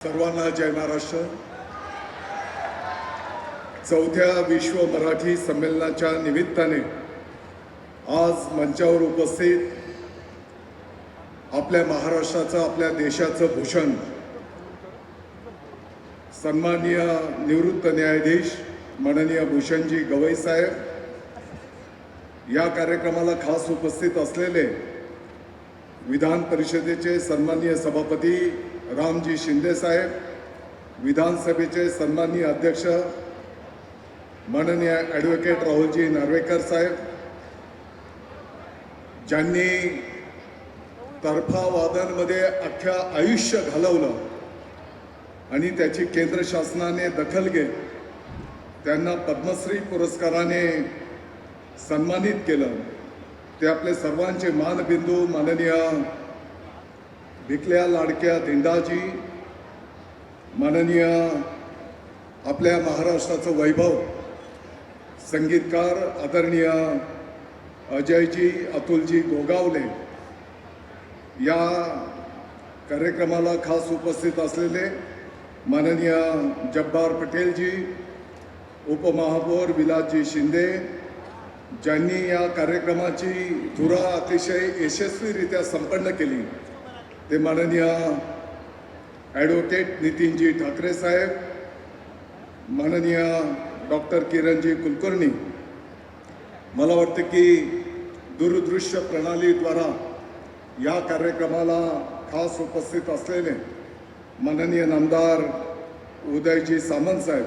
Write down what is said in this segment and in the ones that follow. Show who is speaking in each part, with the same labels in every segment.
Speaker 1: सर्वांना जय महाराष्ट्र। चौथ्या विश्व मराठी संमेलनाच्या निमित्ताने आज मंचावर उपस्थित आपल्या महाराष्ट्राचं, आपल्या देशाचं भूषण सन्माननीय निवृत्त न्यायाधीश माननीय भूषणजी गवई साहेब, या कार्यक्रमाला खास उपस्थित असलेले विधान परिषदेचे सन्माननीय सभापती रामजी शिंदे साहेब, विधानसभेचे सन्माननीय अध्यक्ष माननीय ॲडव्होकेट राहुलजी नार्वेकर साहेब, ज्यांनी तर्फावादांमध्ये अख्ख्या आयुष्य घालवलं आणि त्याची केंद्र शासनाने दखल घेत त्यांना पद्मश्री पुरस्काराने सन्मानित केलं, ते आपले सर्वांचे मानबिंदू माननीय भिकल्या लाडक्या दिंडाजी, माननीय आपल्या महाराष्ट्राचं वैभव संगीतकार आदरणीय अजयजी अतुलजी गोगावले, या कार्यक्रमाला खास उपस्थित असलेले माननीय जब्बार पटेलजी, उपमहापौर विलासजी शिंदे, ज्यांनी या कार्यक्रमाची धुरा अतिशय यशस्वीरित्या संपन्न केली, ते माननीय ॲडव्होकेट नितीनजी ठाकरे साहेब, माननीय डॉक्टर किरणजी कुलकर्णी। मला वाटतं की दूरदृश्य प्रणालीद्वारा या कार्यक्रमाला खास उपस्थित असलेले माननीय नामदार उदयजी सामंत साहेब,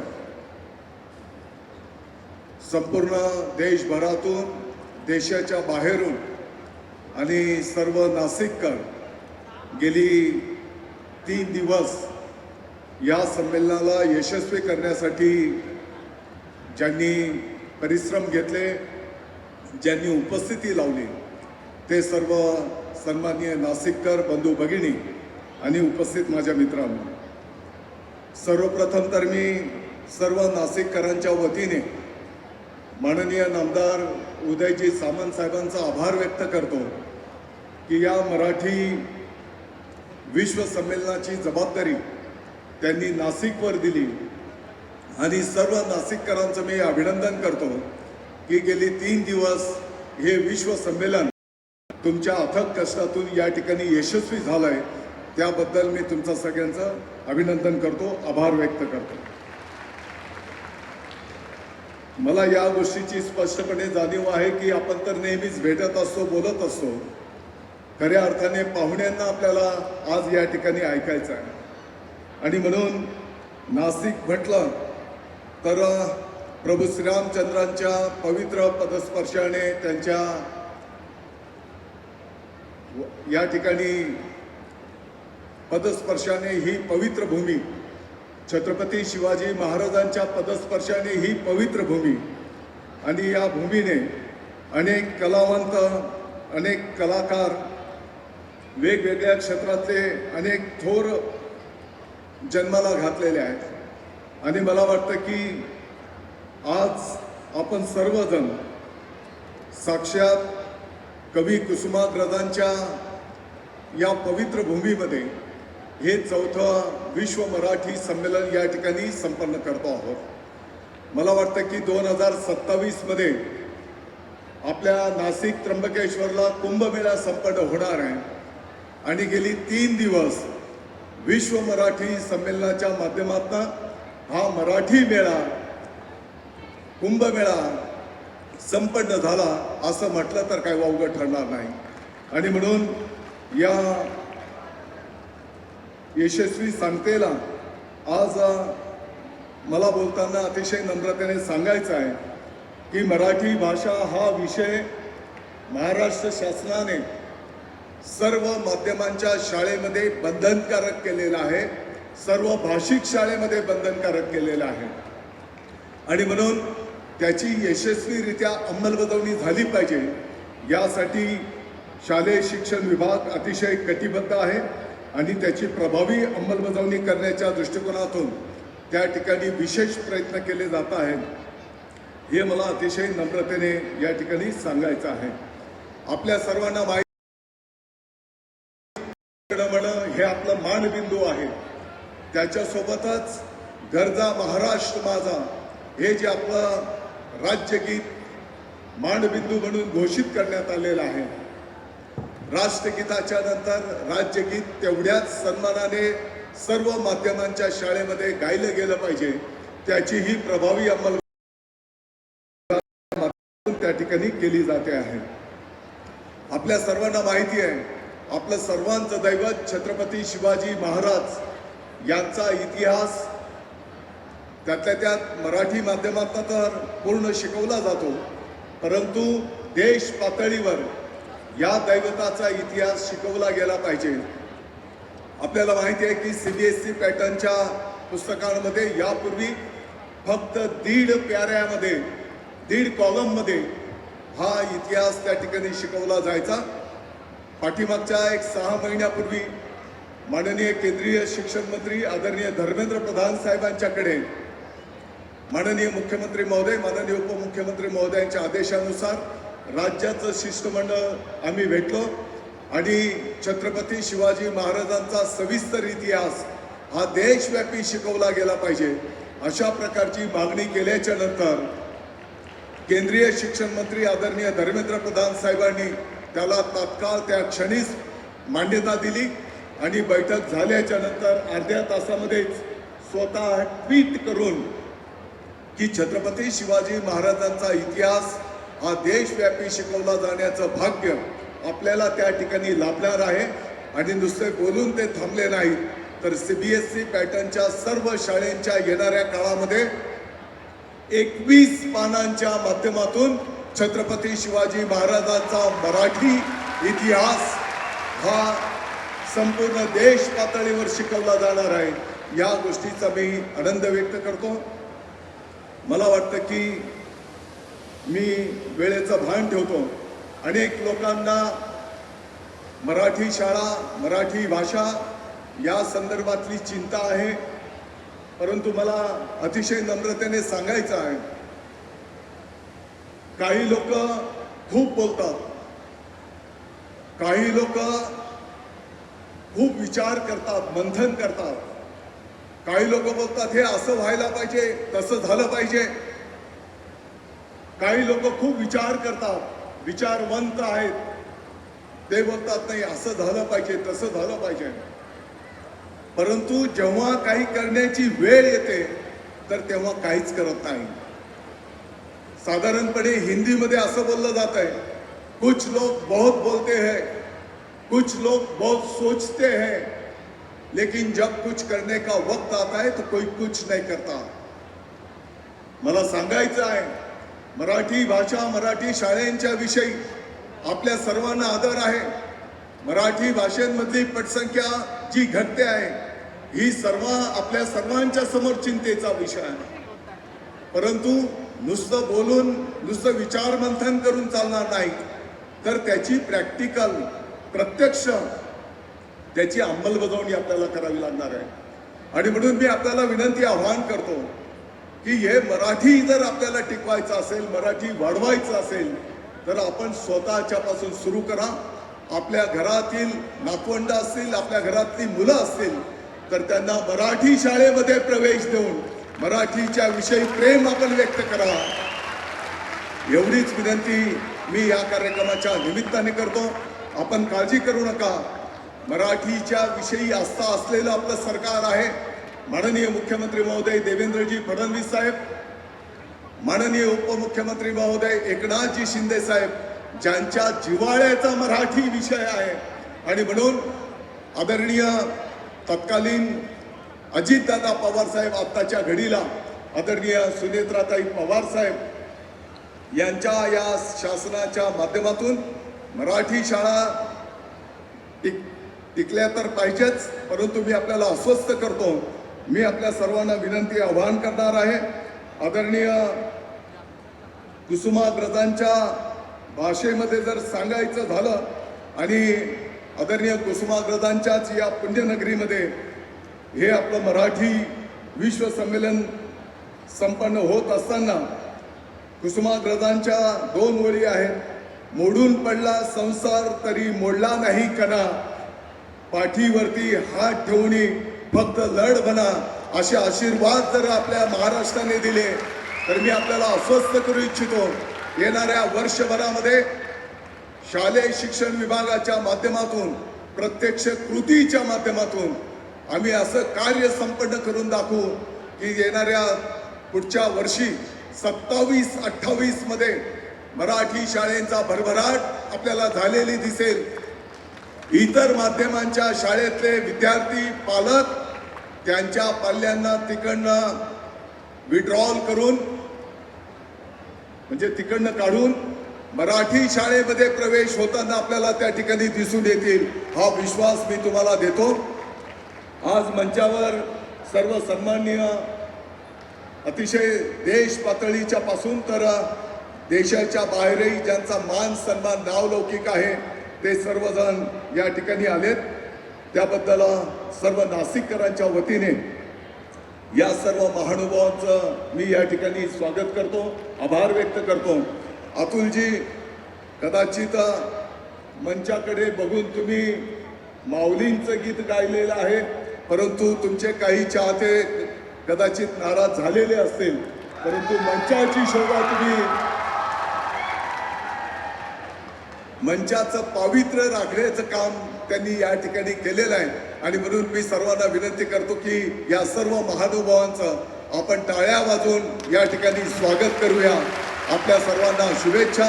Speaker 1: संपूर्ण देशभरातून, देशाच्या बाहेरून आणि सर्व नाशिककर गेली 3 दिवस या संमेलनाला यशस्वी करण्यासाठी ज्यांनी परिश्रम घेतले, ज्यांनी उपस्थिती लावली, ते सर्व सन्माननीय नाशिककर बंधू भगिनी आणि उपस्थित माझ्या मित्रांनो, सर्वप्रथम तर मी सर्व नाशिककरांच्या वतीने माननीय नामदार उदयजी सामंत साहेबांचा आभार व्यक्त करतो की या मराठी विश्व संमेलनाची जबाबदारी त्यांनी नाशिकवर दिली आणि सर्व नाशिककरांचं मी अभिनंदन करतो की गेली 3 दिवस हे विश्व संमेलन तुमच्या अथक कष्टातून या ठिकाणी यशस्वी झालंय, त्याबद्दल मी तुमचं सगळ्यांचं अभिनंदन करतो, आभार व्यक्त करतो। मला या गोष्टीची स्पष्टपणे जाणीव आहे की आपण तर नेहमीच भेटत असतो, बोलत असतो, खऱ्या अर्थाने पाहुण्यांना आपल्याला आज या ठिकाणी ऐकायचं आहे आणि म्हणून नाशिक म्हटलं तर प्रभू श्रीरामचंद्रांच्या पवित्र पदस्पर्शाने त्यांच्या या ठिकाणी पदस्पर्शाने ही पवित्र भूमी, छत्रपती शिवाजी महाराजांच्या पदस्पर्शाने ही पवित्र भूमी आणि या भूमीने अनेक कलावंत, अनेक कलाकार, वेगवेगळ्या क्षेत्रातले अनेक थोर जन्माला घातलेले आहेत आणि मला वाटतं की आज आपण सर्वजण साक्षात कवी कुसुमाग्रजांच्या या पवित्र भूमीमध्ये हे 4थं विश्व मराठी संमेलन या ठिकाणी संपन्न करतो आहोत। मला वाटतं की 2027 मध्ये आपल्या नाशिक त्र्यंबकेश्वरला कुंभमेळा संपन्न होणार आहे आणि गेली 3 दिवस विश्व मराठी संमेलनाच्या माध्यमातून हा मराठी मेळा, कुंभमेळा संपन्न झाला असं म्हटलं तर काय वावगं ठरणार नाही आणि म्हणून या यशस्वी सांगतेला आज मला बोलताना अतिशय नम्रतेने सांगायचं आहे की मराठी भाषा हा विषय महाराष्ट्र शासनाने सर्व माध्यमांच्या शाळेमध्ये बंधनकारक केलेला आहे, सर्व भाषिक शाळेमध्ये बंधनकारक केलेला आहे आणि म्हणून त्याची यशस्वीरित्या अंमलबजावणी झाली पाहिजे, यासाठी शालेय शिक्षण विभाग अतिशय कटिबद्ध आहे आणि त्याची प्रभावी अंमलबजावणी करण्याच्या दृष्टिकोनातून त्या ठिकाणी विशेष प्रयत्न केले जात आहेत, हे मला अतिशय नम्रतेने या ठिकाणी सांगायचं आहे। आपल्या सर्वांना माहिती हे आपलं मानबिंदू आहे त्याच्यासोबतच गरजा महाराष्ट्र माझा हे जे आपलं राज्यगीत मांडबिंदू म्हणून घोषित करण्यात आलेलं आहे, राष्ट्रगीताच्या नंतर राज्यगीत तेवढ्याच सन्मानाने सर्व माध्यमांच्या शाळेमध्ये गायलं गेलं पाहिजे, त्याची ही प्रभावी अंमलबजावणी त्या ठिकाणी केली जाते आहे. आपल्या सर्वांना माहिती आहे, आपलं सर्वांचं दैवत छत्रपती शिवाजी महाराज यांचा इतिहास त्यातल्या त्यात मराठी माध्यमातून तर पूर्ण शिकवला जातो, परंतु देश पातळीवर या दैवताचा इतिहास शिकवला गेला पाहिजे. आपल्याला माहिती आहे की CBSE पॅटर्नच्या पुस्तकांमध्ये यापूर्वी फक्त 1.5 प्याऱ्यामध्ये 1.5 कॉलममध्ये हा इतिहास त्या ठिकाणी शिकवला जायचा. पाठीमागच्या 6 महिन्यापूर्वी माननीय केंद्रीय शिक्षण मंत्री आदरणीय धर्मेंद्र प्रधान साहेबांच्याकडे माननीय मुख्यमंत्री महोदय, माननीय उपमुख्यमंत्री महोदयांच्या आदेशानुसार राज्याचं शिष्टमंडळ आम्ही भेटलो आणि छत्रपती शिवाजी महाराजांचा सविस्तर इतिहास हा देशव्यापी शिकवला गेला पाहिजे अशा प्रकारची मागणी केल्याच्या नंतर केंद्रीय शिक्षण मंत्री आदरणीय धर्मेंद्र प्रधान साहेबांनी त्याला तात्काळ त्या क्षणीच मान्यता दिली आणि बैठक झाल्याच्या नंतर अर्ध्या तासामध्येच स्वतः ट्विट करून की छत्रपती शिवाजी महाराजांचा इतिहास हा देशव्यापी शिकवला जाण्याचं भाग्य आपल्याला त्या ठिकाणी लाभणार आहे. आणि नुसते बोलून ते थांबले नाहीत, तर CBSE पॅटर्नच्या सर्व शाळेंच्या येणाऱ्या काळामध्ये 21 पानांच्या माध्यमातून छत्रपती शिवाजी महाराजांचा मराठी इतिहास हा संपूर्ण देश पातळीवर शिकवला जाणार आहे. या गोष्टीचा मी आनंद व्यक्त करतो. मला वाटतं की मी वेळेचं भान ठेवतो. अनेक लोकांना मराठी शाळा, मराठी भाषा या संदर्भातली चिंता आहे, परंतु मला अतिशय नम्रतेने सांगायचं आहे, काही लोक खूप बोलतात, काही लोक खूप विचार करतात, मंथन करतात. काही लोक बोलतात हे असं व्हायला पाहिजे, तसं झालं पाहिजे. काही लोक खूप विचार करतात, विचारवंत आहेत, ते बोलतात नाही असं झालं पाहिजे, तसं झालं पाहिजे. परंतु जेव्हा काही करण्याची वेळ येते तर तेव्हा काहीच करत नाही. साधारणपणे हिंदीमध्ये असं बोललं जात आहे, कुछ लोग बहुत बोलते हैं, कुछ लोग बहुत सोचते हैं, लेकिन जब कुछ करने का वक्त आता है तो कोई कुछ नहीं करता. मला सांगायचं आहे, मराठी भाषा, मराठी शाळेंच्या विषयी आपल्या सर्वांना आदर आहे. मराठी भाषेमधली पटसंख्या जी घटते आहे ही आपल्या सर्वांच्या समोर चिंतेचा विषय आहे. परंतु नुसतं बोलून, नुसतं विचार मंथन करून चालणार नाही, तर त्याची प्रॅक्टिकल, प्रत्यक्ष त्याची अंमलबजावणी आपल्याला करावी लागणार आहे. आणि म्हणून मी आपल्याला विनंती, आवाहन करतो की हे मराठी जर आपल्याला टिकवायचं असेल, मराठी वाढवायचं असेल, तर आपण स्वतःच्यापासून सुरू करा. आपल्या घरातील नातवंड असतील, आपल्या घरातली मुलं असतील, तर त्यांना मराठी शाळेमध्ये प्रवेश देऊन मराठीच्या विषयी प्रेम आपण व्यक्त करा. एवढीच विनंती मी या कार्यक्रमाच्या निमित्ताने करतो. आपण काळजी करू नका, मराठीच्या विषयी आस्था असलेलं आपलं सरकार आहे. माननीय मुख्यमंत्री महोदय देवेंद्रजी फडणवीस साहेब, माननीय उपमुख्यमंत्री महोदय एकनाथजी शिंदे साहेब, ज्यांच्या जिव्हाळ्याचा मराठी विषय आहे. आणि म्हणून आदरणीय तत्कालीन अजितदादा पवार साहेब, आत्ताच्या घडीला आदरणीय सुनेत्राताई पवार साहेब यांच्या या शासनाच्या माध्यमातून मराठी शाळा टिकल्या तर पाहिजेच. परंतु मी आपल्याला आश्वस्त करतो, मी आपल्या सर्वांना विनंती, आवाहन करणार आहे, आदरणीय कुसुमाग्रजांच्या भाषेमध्ये जर सांगायचं झालं आणि आदरणीय कुसुमाग्रजांच्याच या पुण्यनगरीमध्ये हे आपलं मराठी विश्व संमेलन संपन्न होत असताना कुसुमाग्रजांच्या 2 ओळी आहेत. मोडून पडला संसार तरी मोडला नाही कणा, पाठीवरती हात ठेवून फक्त लढ बना असे आशीर्वाद जर आपल्या महाराष्ट्राने दिले तर मी आपल्याला अस्वस्थ करू इच्छितो. येणाऱ्या वर्षभरामध्ये शालेय शिक्षण विभागाच्या माध्यमातून प्रत्यक्ष कृतीच्या माध्यमातून आम्ही असं कार्य संपन्न करून दाखवू की येणाऱ्या पुढच्या वर्षी 27-28 मध्ये मराठी शाळेंचा भरभराट आपल्याला झालेली दिसेल. इतर माध्यमांच्या शाळेतले विद्यार्थी पालक त्यांच्या पाल्यांना तिकडनं विड्रॉल करून म्हणजे तिकडनं काढून मराठी शाळेमध्ये प्रवेश होताना आपल्याला त्या ठिकाणी दिसून येतील. हा विश्वास मी तुम्हाला देतो. आज मंचावर सर्व सन्माननीय अतिशय देश पातळीच्या पासून तर देशाच्या बाहेरही ज्यांचा मान सन्मान नावलौकिक आहे ते सर्वजण या ठिकाणी आलेत. त्याबद्दल सर्व नाशिककरांच्या वतीने या सर्व महानुभावांचं मी या ठिकाणी स्वागत करतो, आभार व्यक्त करतो. अतुलजी, कदाचित मंचाकडे बघून तुम्ही माऊलींचं गीत गायलेलं आहे, परंतु तुमचे काही चाहते कदाचित नाराज झालेले असतील, परंतु मंचाची शोभा तुम्ही मंचाचं पावित्र्य राखण्याचं काम त्यांनी या ठिकाणी केलेलं आहे. आणि म्हणून मी सर्वांना विनंती करतो की या सर्व महानुभावांचं आपण टाळ्या वाजवून या ठिकाणी स्वागत करूया. आपल्या सर्वांना शुभेच्छा.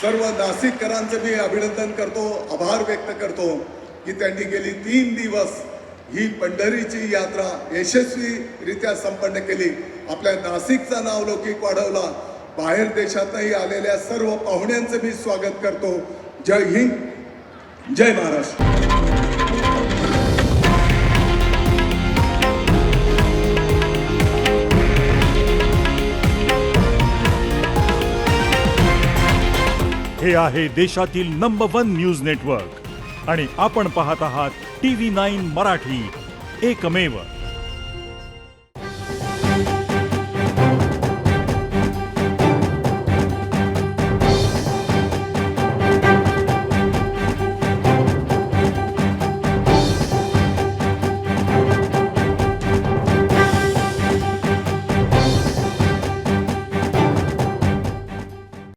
Speaker 1: सर्व नाशिककरांचं मी अभिनंदन करतो, आभार व्यक्त करतो की त्यांनी गेली 3 दिवस ही पंढरीची यात्रा यशस्वीरित्या संपन्न केली. आपल्या नाशिकचं नावलौकिक वाढवला. बाहेर देशातही आलेल्या सर्व पाहुण्यांचं मी स्वागत करतो. जय हिंद, जय महाराष्ट्र.
Speaker 2: हे आहे देशातील नंबर 1 न्यूज नेटवर्क आणि आपण पाहत आहात TV9 मराठी, एकमेव.